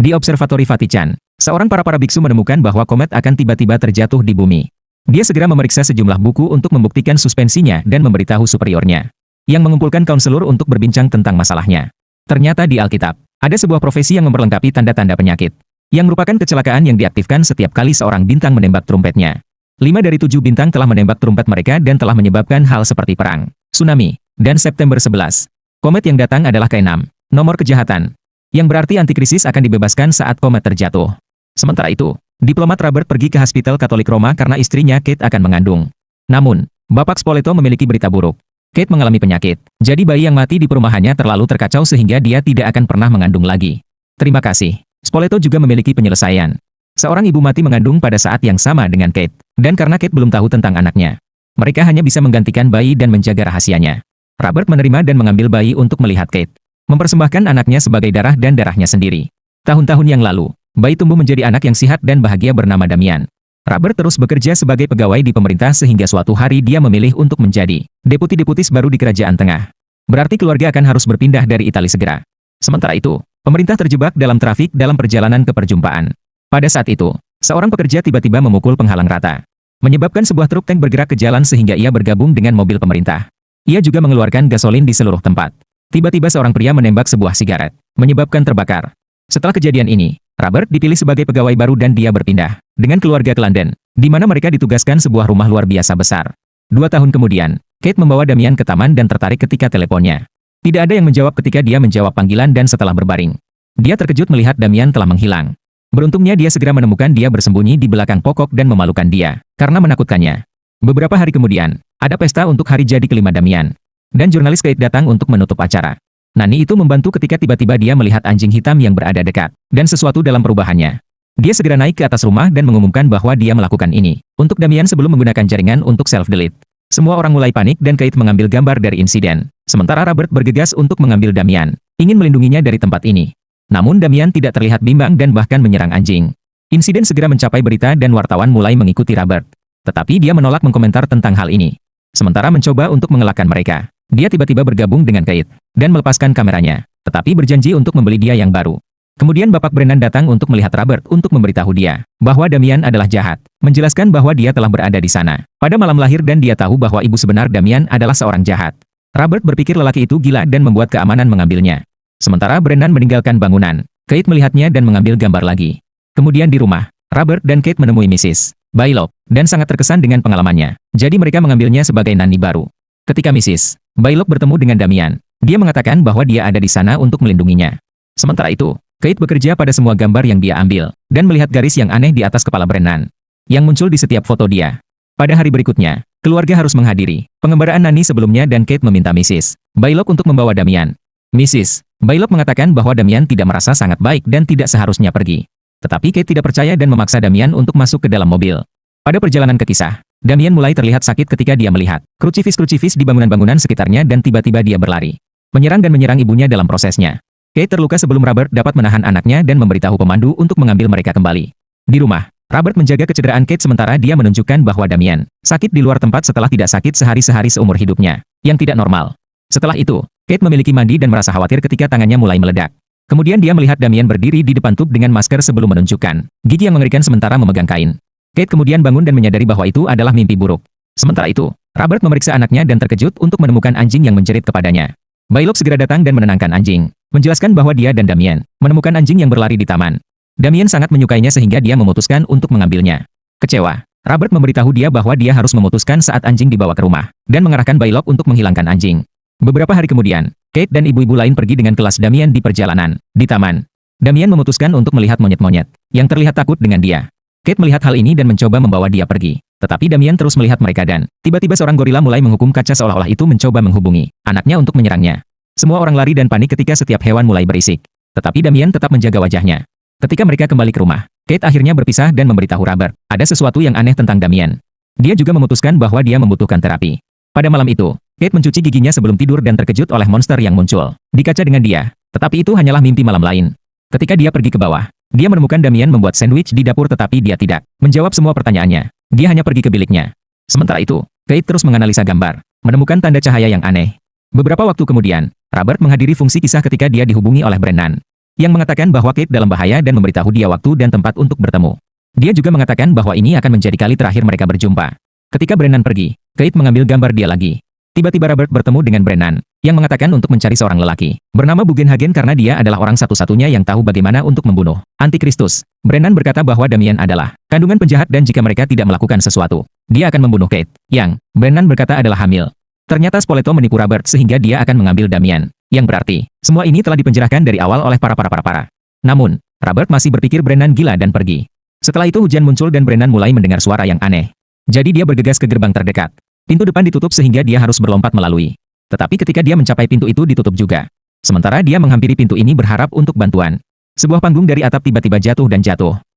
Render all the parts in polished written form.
Di Observatori Vatican, seorang para biksu menemukan bahwa komet akan tiba-tiba terjatuh di bumi. Dia segera memeriksa sejumlah buku untuk membuktikan suspensinya dan memberitahu superiornya, yang mengumpulkan konselor untuk berbincang tentang masalahnya. Ternyata di Alkitab, ada sebuah profesi yang memperlengkapi tanda-tanda penyakit, yang merupakan kecelakaan yang diaktifkan setiap kali seorang bintang menembak trumpetnya. 5 dari 7 bintang telah menembak trumpet mereka dan telah menyebabkan hal seperti perang, tsunami, dan September 11. Komet yang datang adalah ke-6, nomor kejahatan, yang berarti antikrisis akan dibebaskan saat komet terjatuh. Sementara itu, diplomat Robert pergi ke Hospital Katolik Roma karena istrinya Kate akan mengandung. Namun, Bapak Spoleto memiliki berita buruk. Kate mengalami penyakit, jadi bayi yang mati di perumahannya terlalu terkacau sehingga dia tidak akan pernah mengandung lagi. Terima kasih. Spoleto juga memiliki penyelesaian. Seorang ibu mati mengandung pada saat yang sama dengan Kate, dan karena Kate belum tahu tentang anaknya, mereka hanya bisa menggantikan bayi dan menjaga rahasianya. Robert menerima dan mengambil bayi untuk melihat Kate, mempersembahkan anaknya sebagai darah dan darahnya sendiri. Tahun-tahun yang lalu, bayi tumbuh menjadi anak yang sihat dan bahagia bernama Damian. Robert terus bekerja sebagai pegawai di pemerintah sehingga suatu hari dia memilih untuk menjadi deputi-deputis baru di Kerajaan Tengah. Berarti keluarga akan harus berpindah dari Italia segera. Sementara itu, pemerintah terjebak dalam trafik dalam perjalanan ke perjumpaan. Pada saat itu, seorang pekerja tiba-tiba memukul penghalang rata, menyebabkan sebuah truk tank bergerak ke jalan sehingga ia bergabung dengan mobil pemerintah. Ia juga mengeluarkan gasolin di seluruh tempat. Tiba-tiba seorang pria menembak sebuah sigaret, menyebabkan terbakar. Setelah kejadian ini, Robert dipilih sebagai pegawai baru dan dia berpindah dengan keluarga ke London, di mana mereka ditugaskan sebuah rumah luar biasa besar. 2 tahun kemudian, Kate membawa Damian ke taman dan tertarik ketika teleponnya. Tidak ada yang menjawab ketika dia menjawab panggilan dan setelah berbaring, dia terkejut melihat Damian telah menghilang. Beruntungnya dia segera menemukan dia bersembunyi di belakang pokok dan memalukan dia, karena menakutkannya. Beberapa hari kemudian, ada pesta untuk hari jadi kelima Damian. Dan jurnalis Kate datang untuk menutup acara. Nani itu membantu ketika tiba-tiba dia melihat anjing hitam yang berada dekat, dan sesuatu dalam perubahannya. Dia segera naik ke atas rumah dan mengumumkan bahwa dia melakukan ini untuk Damian sebelum menggunakan jaringan untuk self-delete. Semua orang mulai panik dan Kate mengambil gambar dari insiden. Sementara Robert bergegas untuk mengambil Damian, ingin melindunginya dari tempat ini. Namun Damian tidak terlihat bimbang dan bahkan menyerang anjing. Insiden segera mencapai berita dan wartawan mulai mengikuti Robert. Tetapi dia menolak mengkomentar tentang hal ini. Sementara mencoba untuk mengelakkan mereka, dia tiba-tiba bergabung dengan Kate dan melepaskan kameranya, tetapi berjanji untuk membeli dia yang baru. Kemudian Bapak Brennan datang untuk melihat Robert untuk memberitahu dia bahwa Damian adalah jahat, menjelaskan bahwa dia telah berada di sana pada malam lahir dan dia tahu bahwa ibu sebenar Damian adalah seorang jahat. Robert berpikir lelaki itu gila dan membuat keamanan mengambilnya. Sementara Brennan meninggalkan bangunan, Kate melihatnya dan mengambil gambar lagi. Kemudian di rumah, Robert dan Kate menemui Mrs. Bailop dan sangat terkesan dengan pengalamannya, jadi mereka mengambilnya sebagai nani baru. Ketika Mrs. Bailop bertemu dengan Damian, dia mengatakan bahwa dia ada di sana untuk melindunginya. Sementara itu, Kate bekerja pada semua gambar yang dia ambil, dan melihat garis yang aneh di atas kepala Brennan, yang muncul di setiap foto dia. Pada hari berikutnya, keluarga harus menghadiri pengembaraan nani sebelumnya dan Kate meminta Mrs. Bailop untuk membawa Damian. Mrs. Bailop mengatakan bahwa Damian tidak merasa sangat baik dan tidak seharusnya pergi. Tetapi Kate tidak percaya dan memaksa Damian untuk masuk ke dalam mobil. Pada perjalanan ke kisah, Damian mulai terlihat sakit ketika dia melihat krucifix di bangunan-bangunan sekitarnya dan tiba-tiba dia berlari, menyerang ibunya dalam prosesnya. Kate terluka sebelum Robert dapat menahan anaknya dan memberitahu pemandu untuk mengambil mereka kembali. Di rumah, Robert menjaga kecederaan Kate sementara dia menunjukkan bahwa Damian sakit di luar tempat setelah tidak sakit sehari-hari seumur hidupnya, yang tidak normal. Setelah itu, Kate memiliki mandi dan merasa khawatir ketika tangannya mulai meledak. Kemudian dia melihat Damian berdiri di depan tub dengan masker sebelum menunjukkan gigi yang mengerikan sementara memegang kain. Kate kemudian bangun dan menyadari bahwa itu adalah mimpi buruk. Sementara itu, Robert memeriksa anaknya dan terkejut untuk menemukan anjing yang menjerit kepadanya. Bailop segera datang dan menenangkan anjing, menjelaskan bahwa dia dan Damian menemukan anjing yang berlari di taman. Damian sangat menyukainya sehingga dia memutuskan untuk mengambilnya. Kecewa, Robert memberitahu dia bahwa dia harus memutuskan saat anjing dibawa ke rumah, dan mengarahkan Bailop untuk menghilangkan anjing. Beberapa hari kemudian, Kate dan ibu-ibu lain pergi dengan kelas Damian di perjalanan di taman. Damian memutuskan untuk melihat monyet-monyet yang terlihat takut dengan dia. Kate melihat hal ini dan mencoba membawa dia pergi. Tetapi Damian terus melihat mereka dan tiba-tiba seorang gorila mulai menghukum kaca seolah-olah itu mencoba menghubungi anaknya untuk menyerangnya. Semua orang lari dan panik ketika setiap hewan mulai berisik. Tetapi Damian tetap menjaga wajahnya. Ketika mereka kembali ke rumah, Kate akhirnya berpisah dan memberitahu Robert ada sesuatu yang aneh tentang Damian. Dia juga memutuskan bahwa dia membutuhkan terapi. Pada malam itu, Kate mencuci giginya sebelum tidur dan terkejut oleh monster yang muncul di kaca dengan dia. Tetapi itu hanyalah mimpi malam lain. Ketika dia pergi ke bawah, dia menemukan Damian membuat sandwich di dapur tetapi dia tidak menjawab semua pertanyaannya. Dia hanya pergi ke biliknya. Sementara itu, Kate terus menganalisa gambar, menemukan tanda cahaya yang aneh. Beberapa waktu kemudian, Robert menghadiri fungsi kisah ketika dia dihubungi oleh Brennan, yang mengatakan bahwa Kate dalam bahaya dan memberitahu dia waktu dan tempat untuk bertemu. Dia juga mengatakan bahwa ini akan menjadi kali terakhir mereka berjumpa. Ketika Brennan pergi, Kate mengambil gambar dia lagi. Tiba-tiba Robert bertemu dengan Brennan, yang mengatakan untuk mencari seorang lelaki bernama Bugenhagen karena dia adalah orang satu-satunya yang tahu bagaimana untuk membunuh Antikristus. Brennan berkata bahwa Damien adalah kandungan penjahat dan jika mereka tidak melakukan sesuatu, dia akan membunuh Kate, yang Brennan berkata adalah hamil. Ternyata Spoleto menipu Robert sehingga dia akan mengambil Damien, yang berarti semua ini telah dipenjarakan dari awal oleh para. Namun, Robert masih berpikir Brennan gila dan pergi. Setelah itu hujan muncul dan Brennan mulai mendengar suara yang aneh. Jadi dia bergegas ke gerbang terdekat. Pintu depan ditutup sehingga dia harus berlompat melalui. Tetapi ketika dia mencapai pintu itu ditutup juga. Sementara dia menghampiri pintu ini berharap untuk bantuan. Sebuah panggung dari atap tiba-tiba jatuh,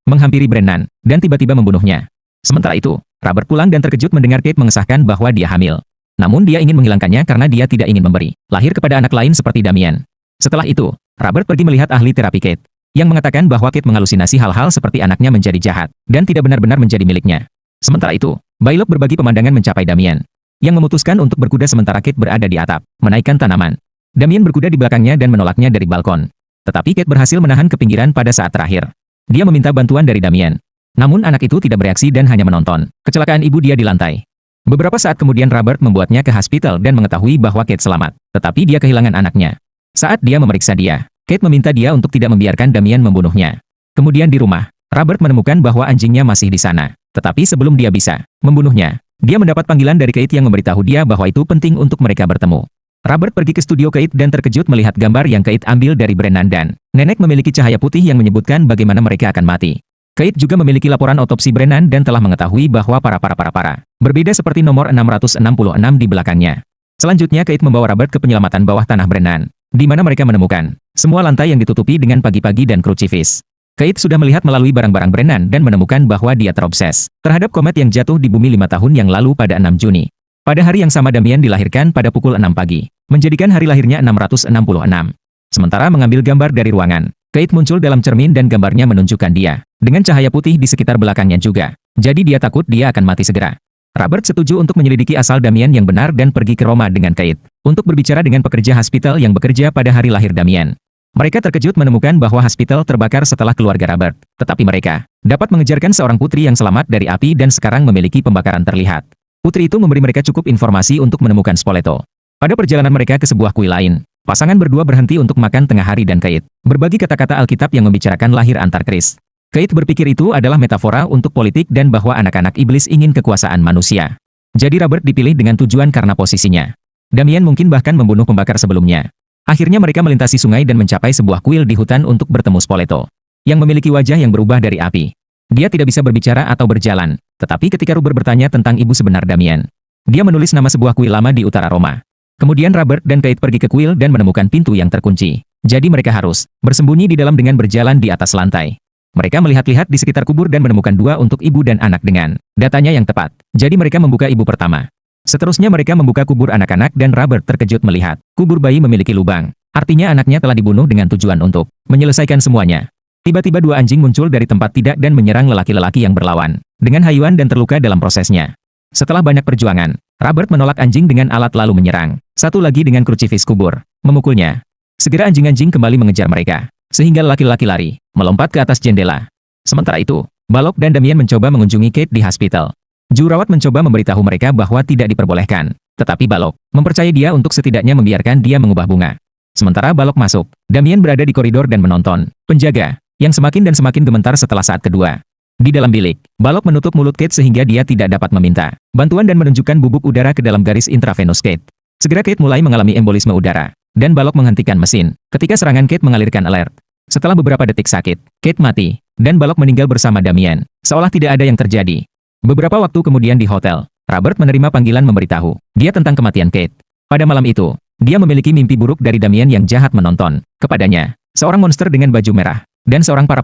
menghampiri Brennan, dan tiba-tiba membunuhnya. Sementara itu, Robert pulang dan terkejut mendengar Kate mengesahkan bahwa dia hamil. Namun dia ingin menghilangkannya karena dia tidak ingin memberi lahir kepada anak lain seperti Damien. Setelah itu, Robert pergi melihat ahli terapi Kate, yang mengatakan bahwa Kate menghalusinasi hal-hal seperti anaknya menjadi jahat, dan tidak benar-benar menjadi miliknya. Sementara itu, Bailok berbagi pemandangan mencapai Damien, yang memutuskan untuk berkuda sementara Kate berada di atap, menaikkan tanaman. Damien berkuda di belakangnya dan menolaknya dari balkon. Tetapi Kate berhasil menahan ke pinggiran pada saat terakhir. Dia meminta bantuan dari Damien. Namun anak itu tidak bereaksi dan hanya menonton kecelakaan ibu dia di lantai. Beberapa saat kemudian Robert membuatnya ke hospital dan mengetahui bahwa Kate selamat, tetapi dia kehilangan anaknya. Saat dia memeriksa dia, Kate meminta dia untuk tidak membiarkan Damien membunuhnya. Kemudian di rumah, Robert menemukan bahwa anjingnya masih di sana. Tetapi sebelum dia bisa membunuhnya, dia mendapat panggilan dari Kate yang memberitahu dia bahwa itu penting untuk mereka bertemu. Robert pergi ke studio Kate dan terkejut melihat gambar yang Kate ambil dari Brennan dan nenek memiliki cahaya putih yang menyebutkan bagaimana mereka akan mati. Kate juga memiliki laporan otopsi Brennan dan telah mengetahui bahwa para berbeda seperti nomor 666 di belakangnya. Selanjutnya Kate membawa Robert ke penyelamatan bawah tanah Brennan, di mana mereka menemukan semua lantai yang ditutupi dengan pagi-pagi dan krucifix. Kate sudah melihat melalui barang-barang Brennan dan menemukan bahwa dia terobses terhadap komet yang jatuh di bumi 5 tahun yang lalu pada 6 Juni. Pada hari yang sama Damien dilahirkan pada pukul 6 pagi, menjadikan hari lahirnya 666. Sementara mengambil gambar dari ruangan, Kate muncul dalam cermin dan gambarnya menunjukkan dia dengan cahaya putih di sekitar belakangnya juga. Jadi dia takut dia akan mati segera. Robert setuju untuk menyelidiki asal Damien yang benar dan pergi ke Roma dengan Kate untuk berbicara dengan pekerja hospital yang bekerja pada hari lahir Damien. Mereka terkejut menemukan bahwa hospital terbakar setelah keluarga Robert, tetapi mereka dapat mengejarkan seorang putri yang selamat dari api dan sekarang memiliki pembakaran terlihat. Putri itu memberi mereka cukup informasi untuk menemukan Spoleto. Pada perjalanan mereka ke sebuah kuil lain, pasangan berdua berhenti untuk makan tengah hari dan Kate berbagi kata-kata Alkitab yang membicarakan lahir Antarkris. Kate berpikir itu adalah metafora untuk politik dan bahwa anak-anak iblis ingin kekuasaan manusia. Jadi Robert dipilih dengan tujuan karena posisinya. Damien mungkin bahkan membunuh pembakar sebelumnya. Akhirnya mereka melintasi sungai dan mencapai sebuah kuil di hutan untuk bertemu Spoleto, yang memiliki wajah yang berubah dari api. Dia tidak bisa berbicara atau berjalan, tetapi ketika Robert bertanya tentang ibu sebenar Damien, dia menulis nama sebuah kuil lama di utara Roma. Kemudian Robert dan Kate pergi ke kuil dan menemukan pintu yang terkunci. Jadi mereka harus bersembunyi di dalam dengan berjalan di atas lantai. Mereka melihat-lihat di sekitar kubur dan menemukan 2 untuk ibu dan anak dengan datanya yang tepat. Jadi mereka membuka ibu pertama. Seterusnya mereka membuka kubur anak-anak dan Robert terkejut melihat kubur bayi memiliki lubang. Artinya anaknya telah dibunuh dengan tujuan untuk menyelesaikan semuanya. Tiba-tiba 2 anjing muncul dari tempat tidak dan menyerang lelaki-lelaki yang berlawan dengan hayuan dan terluka dalam prosesnya. Setelah banyak perjuangan, Robert menolak anjing dengan alat lalu menyerang satu lagi dengan krucifix kubur, memukulnya. Segera anjing-anjing kembali mengejar mereka, sehingga lelaki-lelaki lari, melompat ke atas jendela. Sementara itu, Balok dan Damien mencoba mengunjungi Kate di hospital. Jurawat mencoba memberitahu mereka bahwa tidak diperbolehkan, tetapi Balok mempercayai dia untuk setidaknya membiarkan dia mengubah bunga. Sementara Balok masuk, Damien berada di koridor dan menonton penjaga yang semakin dan semakin gemetar setelah saat kedua. Di dalam bilik, Balok menutup mulut Kate sehingga dia tidak dapat meminta bantuan dan menunjukkan bubuk udara ke dalam garis intravenous Kate. Segera Kate mulai mengalami embolisme udara, dan Balok menghentikan mesin ketika serangan Kate mengalirkan alert. Setelah beberapa detik sakit, Kate mati, dan Balok meninggal bersama Damien, seolah tidak ada yang terjadi. Beberapa waktu kemudian di hotel, Robert menerima panggilan memberitahu dia tentang kematian Kate. Pada malam itu, dia memiliki mimpi buruk dari Damien yang jahat menonton kepadanya seorang monster dengan baju merah dan seorang para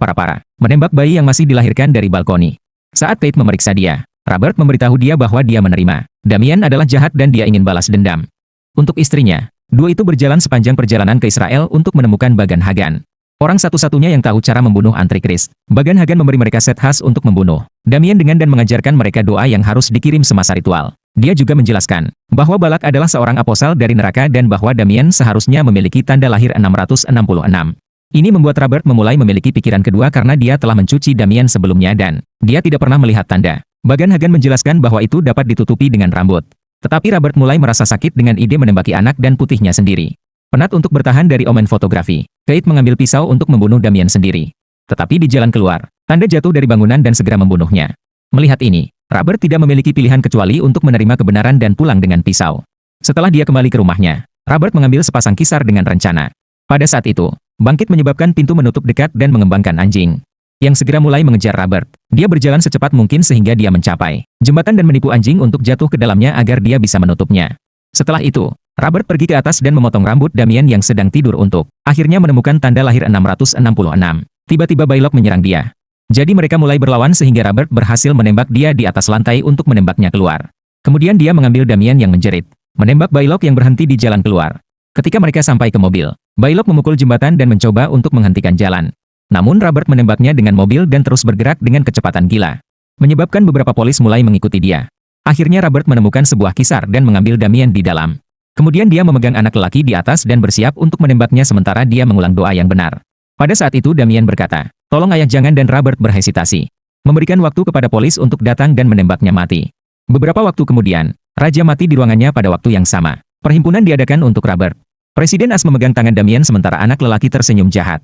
menembak bayi yang masih dilahirkan dari balkoni. Saat Kate memeriksa dia, Robert memberitahu dia bahwa dia menerima Damien adalah jahat dan dia ingin balas dendam. Untuk istrinya, 2 itu berjalan sepanjang perjalanan ke Israel untuk menemukan Bagan Hagan. Orang satu-satunya yang tahu cara membunuh Antikris. Bagan Hagan memberi mereka set khas untuk membunuh Damien dengan dan mengajarkan mereka doa yang harus dikirim semasa ritual. Dia juga menjelaskan bahwa Balak adalah seorang apostel dari neraka dan bahwa Damien seharusnya memiliki tanda lahir 666. Ini membuat Robert memulai memiliki pikiran kedua karena dia telah mencuci Damian sebelumnya dan dia tidak pernah melihat tanda. Bagan Hagan menjelaskan bahwa itu dapat ditutupi dengan rambut. Tetapi Robert mulai merasa sakit dengan ide menembaki anak dan putihnya sendiri. Penat untuk bertahan dari omen fotografi, Kate mengambil pisau untuk membunuh Damian sendiri. Tetapi di jalan keluar, tanda jatuh dari bangunan dan segera membunuhnya. Melihat ini, Robert tidak memiliki pilihan kecuali untuk menerima kebenaran dan pulang dengan pisau. Setelah dia kembali ke rumahnya, Robert mengambil sepasang kisar dengan rencana. Pada saat itu, bangkit menyebabkan pintu menutup dekat dan mengembangkan anjing yang segera mulai mengejar Robert. Dia berjalan secepat mungkin sehingga dia mencapai jembatan dan menipu anjing untuk jatuh ke dalamnya agar dia bisa menutupnya. Setelah itu, Robert pergi ke atas dan memotong rambut Damian yang sedang tidur untuk akhirnya menemukan tanda lahir 666. Tiba-tiba Bailok menyerang dia. Jadi mereka mulai berlawan sehingga Robert berhasil menembak dia di atas lantai untuk menembaknya keluar. Kemudian dia mengambil Damian yang menjerit, menembak Bailok yang berhenti di jalan keluar. Ketika mereka sampai ke mobil, Bailok memukul jembatan dan mencoba untuk menghentikan jalan. Namun Robert menembaknya dengan mobil dan terus bergerak dengan kecepatan gila, menyebabkan beberapa polis mulai mengikuti dia. Akhirnya Robert menemukan sebuah kisar dan mengambil Damian di dalam. Kemudian dia memegang anak lelaki di atas dan bersiap untuk menembaknya sementara dia mengulang doa yang benar. Pada saat itu Damian berkata, "Tolong ayah jangan," dan Robert berhesitasi, memberikan waktu kepada polis untuk datang dan menembaknya mati. Beberapa waktu kemudian, Raja mati di ruangannya pada waktu yang sama. Perhimpunan diadakan untuk Robert. Presiden As memegang tangan Damian sementara anak lelaki tersenyum jahat.